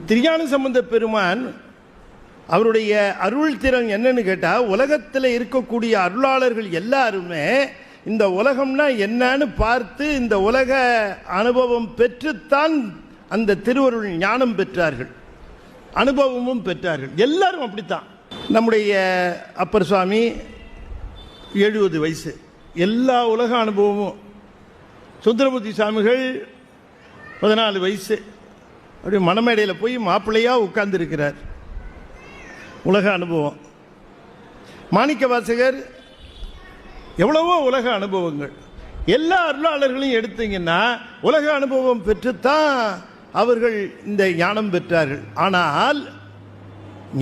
திருஞான சம்பந்த பெருமான் அவருடைய அருள் திறன் என்னன்னு கேட்டால், உலகத்தில் இருக்கக்கூடிய அருளாளர்கள் எல்லாருமே இந்த உலகம்னா என்னன்னு பார்த்து இந்த உலக அனுபவம் பெற்றுத்தான் அந்த திருவருள் ஞானம் பெற்றார்கள், அனுபவமும் பெற்றார்கள். எல்லாரும் அப்படித்தான். நம்முடைய அப்பர் சுவாமி 70 வயசு, எல்லா உலக அனுபவமும். சுந்தரமூர்த்தி சுவாமிகள் 14 வயசு, அப்படி மணமேடையில் போய் மாப்பிள்ளையாக உட்கார்ந்துருக்கிறார், உலக அனுபவம். மாணிக்க வாசகர் எவ்வளவோ உலக அனுபவங்கள். எல்லா அருளாளர்களையும் எடுத்தீங்கன்னா உலக அனுபவம் பெற்றுத்தான் அவர்கள் இந்த ஞானம் பெற்றார்கள். ஆனால்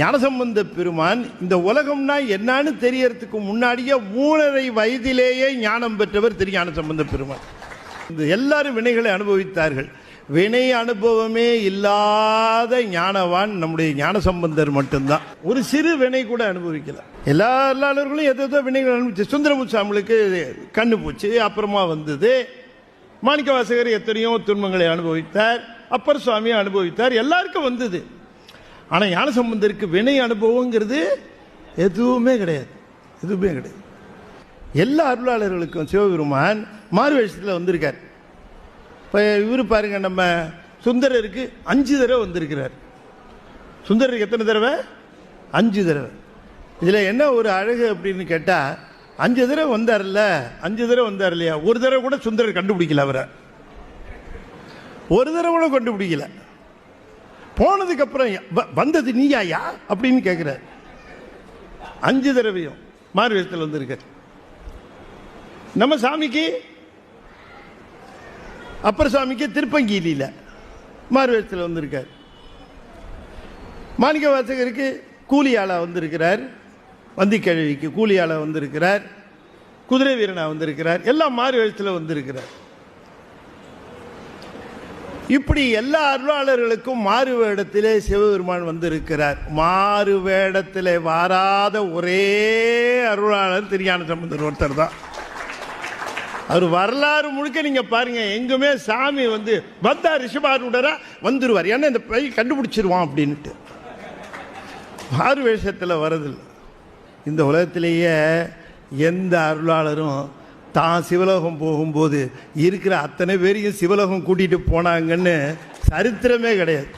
ஞானசம்பந்த பெருமான் இந்த உலகம்னா என்னன்னு தெரியறதுக்கு முன்னாடியே 3.5 வயதிலேயே ஞானம் பெற்றவர் திருஞான சம்பந்த பெருமான். எல்லாரும் வினைகளை அனுபவித்தார்கள். வினை அனுபவமே இல்லாத ஞானவான் நம்முடைய ஞானசம்பந்தர் மட்டும்தான். ஒரு சிறு வினை கூட அனுபவிக்கல. எல்லாரும் எதோ வினைகள் அனுபவிச்சு. சுந்தரமூர்த்தி சாமிகளுக்கு கண்ணு போச்சு, அப்புறமா வந்தது. மாணிக்க வாசகர் எத்தனையோ துன்பங்களை அனுபவித்தார், அப்பர் சுவாமி அனுபவித்தார், எல்லாருக்கும் வந்தது. ஆனால் ஞானசம்பந்தருக்கு வினை அனுபவங்கிறது எதுவுமே கிடையாது, எதுவுமே கிடையாது. எல்லா அருளாளர்களுக்கும் சிவபெருமான் மாறுவேஷத்தில் வந்திருக்கார். இப்போ இவர் பாருங்க, நம்ம சுந்தரருக்கு 5 தடவை வந்திருக்கிறார். சுந்தரருக்கு எத்தனை தடவை? 5 தடவை. இதில் என்ன ஒரு அழகு அப்படின்னு கேட்டால், 5 தடவை வந்தார்ல, 5 தடவை வந்தார் இல்லையா, ஒரு தடவை கூட சுந்தரர் கண்டுபிடிக்கல. அவரை ஒரு தடவை கூட கண்டுபிடிக்கல. போனதுக்கு அப்புறம் வந்தது நீயாயா அப்படின்னு கேட்கிறார். 5 தடவையும் மாறுவேஷத்தில் வந்திருக்கார். நம்ம சாமிக்கு, அப்பர் சுவாமிக்கு திருப்பங்கியில மாறுவேஷத்தில் வந்திருக்கார். மாணிக்க வாசகருக்கு கூலியாளா வந்திருக்கிறார், வந்திக்கிழவிக்கு கூலியாளா வந்திருக்கிறார், குதிரை வீரனா வந்திருக்கிறார், எல்லாம் மாறுவேஷத்தில் வந்திருக்கிறார். இப்படி எல்லா அருளாளர்களுக்கும் மாறு வேடத்திலே சிவபெருமான் வந்திருக்கிறார். மாறு வேடத்திலே வாராத ஒரே அருளாளர் திருஞான சம்பந்தர் ஒருத்தர் தான். அவர் வரலாறு முழுக்க நீங்க பாருங்க, எங்குமே சாமி வந்தா ரிஷபாரூடரா வந்துருவார், ஏன்னா இந்த பை கண்டுபிடிச்சிருவான் அப்படின்ட்டு. மாறு வேஷத்தில் வரதில்லை. இந்த உலகத்திலேயே எந்த அருளாளரும் தான் சிவலோகம் போகும்போது இருக்கிற அத்தனை பேரையும் சிவலோகம் கூட்டிட்டு போனாங்கன்னு சரித்திரமே கிடையாது.